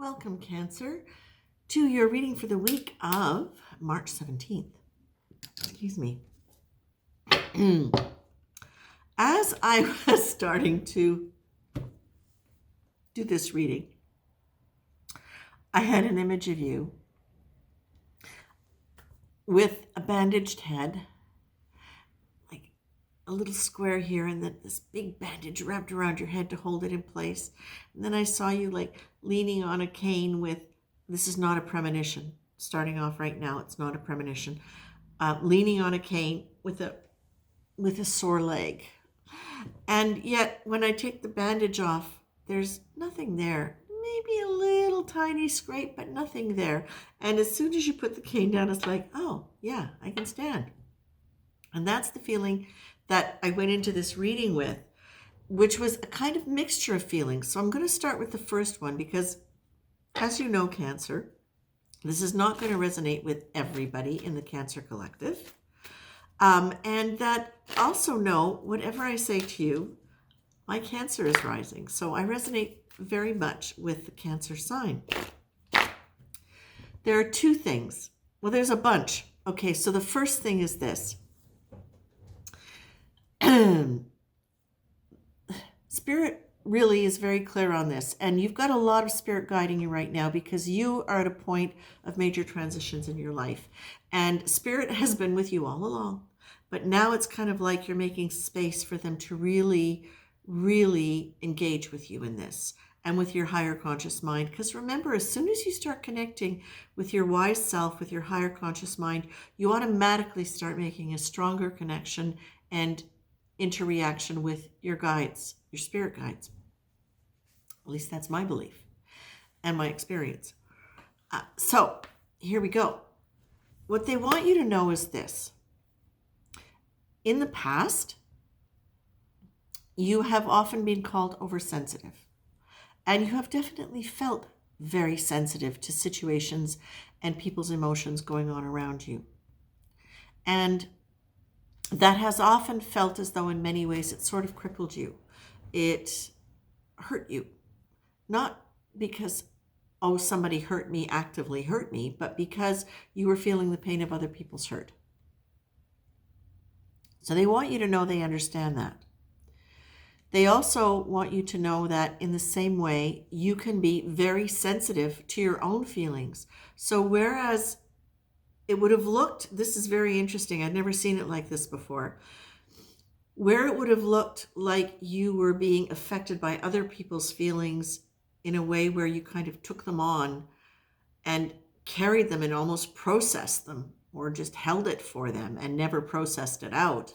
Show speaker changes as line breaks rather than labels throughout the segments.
Welcome, Cancer, to your reading for the week of March 17th. Excuse me. As I was starting to do this reading, I had an image of you with a bandaged head, like a little square here, and then this big bandage wrapped around your head to hold it in place. And then I saw you like leaning on a cane with, this is not a premonition, starting off right now, it's not a premonition, leaning on a cane with a sore leg. And yet when I take the bandage off, there's nothing there. Maybe a little tiny scrape, but nothing there. And as soon as you put the cane down, it's like, oh yeah, I can stand. And that's the feeling that I went into this reading with, which was a kind of mixture of feelings. So I'm going to start with the first one because, as you know, Cancer, this is not going to resonate with everybody in the Cancer Collective. And that also know, whatever I say to you, my Cancer is rising. So I resonate very much with the Cancer sign. There are two things. Well, there's a bunch. Okay, so the first thing is this. Spirit really is very clear on this, and you've got a lot of spirit guiding you right now because you are at a point of major transitions in your life, and spirit has been with you all along, but now it's kind of like you're making space for them to really engage with you in this and with your higher conscious mind. Because remember, as soon as you start connecting with your wise self, with your higher conscious mind, you automatically start making a stronger connection and interreaction with your guides, your spirit guides. At least that's my belief and my experience. So here we go. What they want you to know is this. In the past, you have often been called oversensitive, and you have definitely felt very sensitive to situations and people's emotions going on around you. And that has often felt as though in many ways it sort of crippled you. It hurt you. Not because, oh, somebody hurt me, actively hurt me, but because you were feeling the pain of other people's hurt. So they want you to know they understand that. They also want you to know that in the same way, you can be very sensitive to your own feelings. So whereas it would have looked, this is very interesting, I'd never seen it like this before, where it would have looked like you were being affected by other people's feelings in a way where you kind of took them on and carried them and almost processed them, or just held it for them and never processed it out.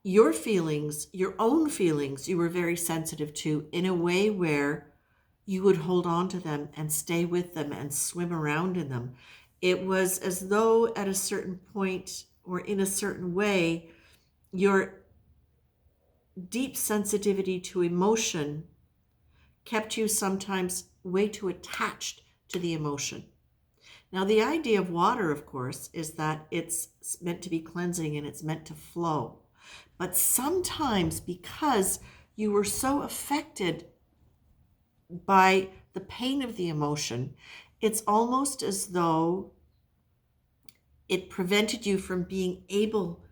Your feelings, your own feelings, you were very sensitive to in a way where you would hold on to them and stay with them and swim around in them. It was as though at a certain point or in a certain way, your deep sensitivity to emotion kept you sometimes way too attached to the emotion. Now, the idea of water, of course, is that it's meant to be cleansing and it's meant to flow. But sometimes because you were so affected by the pain of the emotion, it's almost as though it prevented you from being able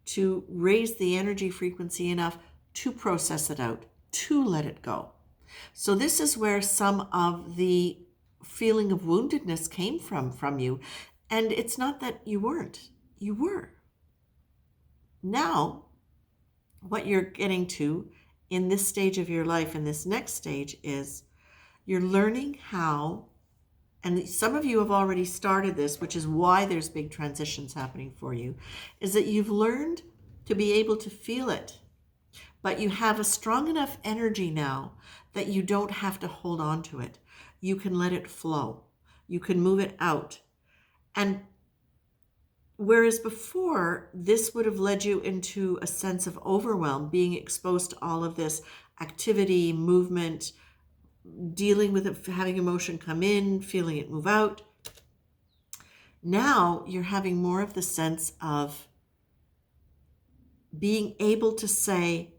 to raise the energy frequency enough to process it out, to let it go. So this is where some of the feeling of woundedness came from you. And it's not that you weren't, you were. Now, what you're getting to in this stage of your life, in this next stage, is you're learning how, and some of you have already started this, which is why there's big transitions happening for you, is that you've learned to be able to feel it, but you have a strong enough energy now that you don't have to hold on to it. You can let it flow. You can move it out. And whereas before, this would have led you into a sense of overwhelm, being exposed to all of this activity, movement, dealing with it, having emotion come in, feeling it move out. Now you're having more of the sense of being able to say,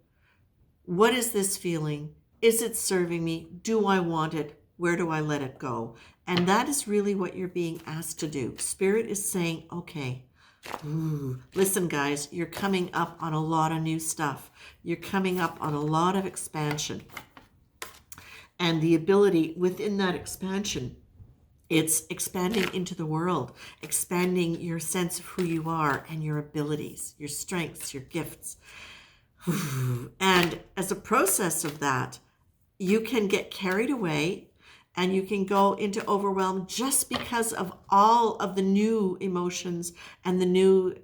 what is this feeling? Is it serving me? Do I want it? Where do I let it go? And that is really what you're being asked to do. Spirit is saying, okay, listen, guys, you're coming up on a lot of new stuff. You're coming up on a lot of expansion. And the ability within that expansion, it's expanding into the world, expanding your sense of who you are and your abilities, your strengths, your gifts. And as a process of that, you can get carried away and you can go into overwhelm just because of all of the new emotions and the new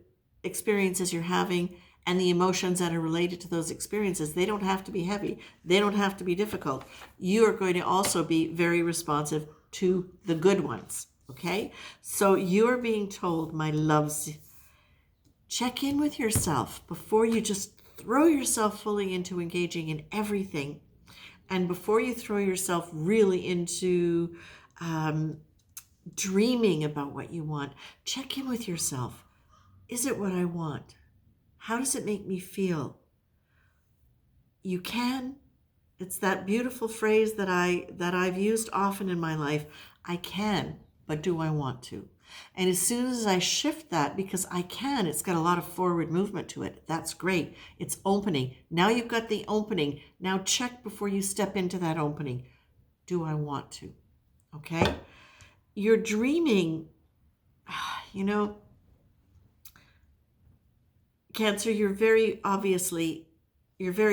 experiences you're having and the emotions that are related to those experiences. They don't have to be heavy. They don't have to be difficult. You are going to also be very responsive to the good ones. Okay? So you are being told, my loves, check in with yourself before you just throw yourself fully into engaging in everything. And before you throw yourself really into dreaming about what you want, check in with yourself. Is it what I want? How does it make me feel? You can. It's that beautiful phrase that I've used often in my life. I can, but do I want to? And as soon as I shift that, because I can, it's got a lot of forward movement to it. That's great. It's opening. Now you've got the opening. Now check before you step into that opening. Do I want to? Okay? You're dreaming, you know, Cancer, you're very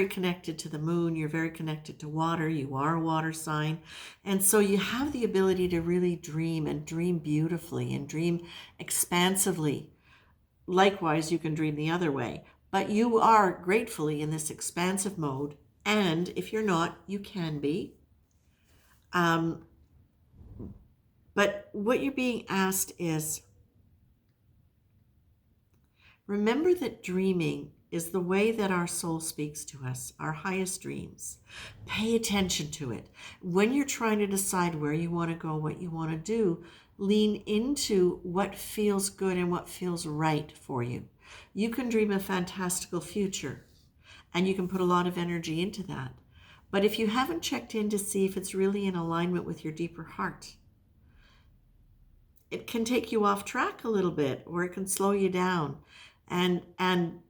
connected to the moon. You're very connected to water. You are a water sign. And so you have the ability to really dream and dream beautifully and dream expansively. Likewise, you can dream the other way. But you are gratefully in this expansive mode. And if you're not, you can be. But what you're being asked is, remember that dreaming is the way that our soul speaks to us, our highest dreams. Pay attention to it. When you're trying to decide where you want to go, what you want to do, lean into what feels good and what feels right for you. You can dream a fantastical future, and you can put a lot of energy into that. But if you haven't checked in to see if it's really in alignment with your deeper heart, it can take you off track a little bit, or it can slow you down. And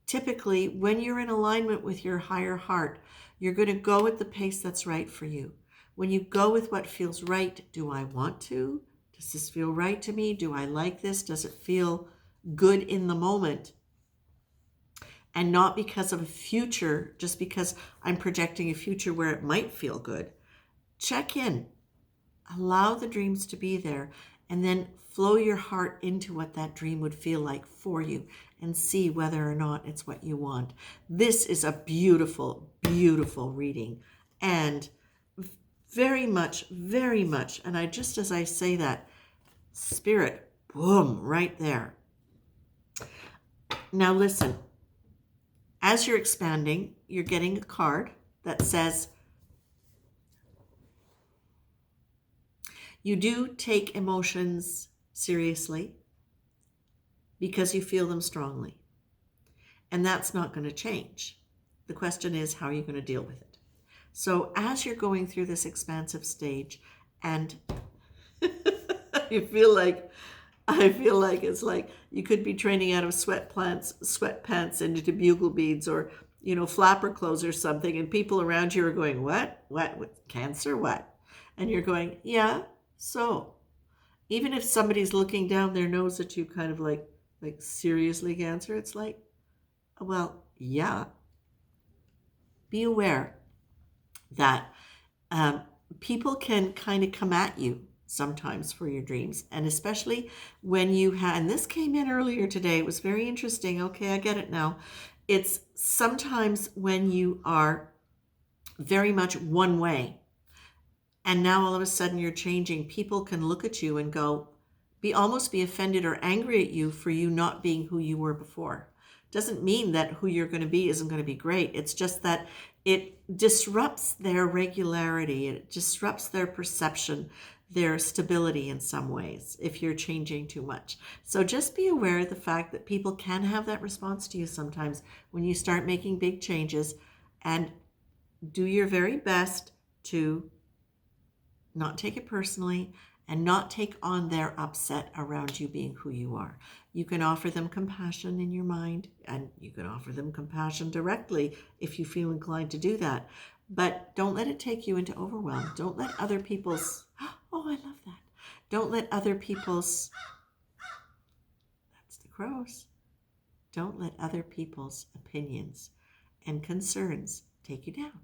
typically, when you're in alignment with your higher heart, you're going to go at the pace that's right for you. When you go with what feels right, do I want to? Does this feel right to me? Do I like this? Does it feel good in the moment? And not because of a future, just because I'm projecting a future where it might feel good. Check in. Allow the dreams to be there, and then flow your heart into what that dream would feel like for you and see whether or not it's what you want. This is a beautiful, beautiful reading, and very much, and as I say that, Spirit, boom, right there. Now listen, as you're expanding, you're getting a card that says, you do take emotions seriously because you feel them strongly. And that's not going to change. The question is, how are you going to deal with it? So as you're going through this expansive stage, and I feel like it's like you could be training out of sweatpants into bugle beads, or flapper clothes or something, and people around you are going, what, Cancer, what? And you're going, yeah. So even if somebody's looking down their nose at you, kind of like seriously, Cancer, it's like, well, yeah. Be aware that people can kind of come at you sometimes for your dreams, and especially when you have, and this came in earlier today, it was very interesting. Okay, I get it now. It's sometimes when you are very much one way, and now all of a sudden you're changing, people can look at you and go, almost be offended or angry at you for you not being who you were before. Doesn't mean that who you're going to be isn't going to be great. It's just that it disrupts their regularity. It disrupts their perception, their stability in some ways, if you're changing too much. So just be aware of the fact that people can have that response to you sometimes when you start making big changes, and do your very best to not take it personally, and not take on their upset around you being who you are. You can offer them compassion in your mind, and you can offer them compassion directly if you feel inclined to do that. But don't let it take you into overwhelm. Don't let other people's, oh, I love that. Don't let other people's, that's the crows. Don't let other people's opinions and concerns take you down,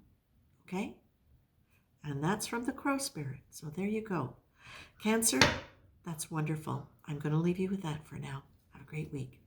okay? And that's from the crow spirit. So there you go. Cancer, that's wonderful. I'm going to leave you with that for now. Have a great week.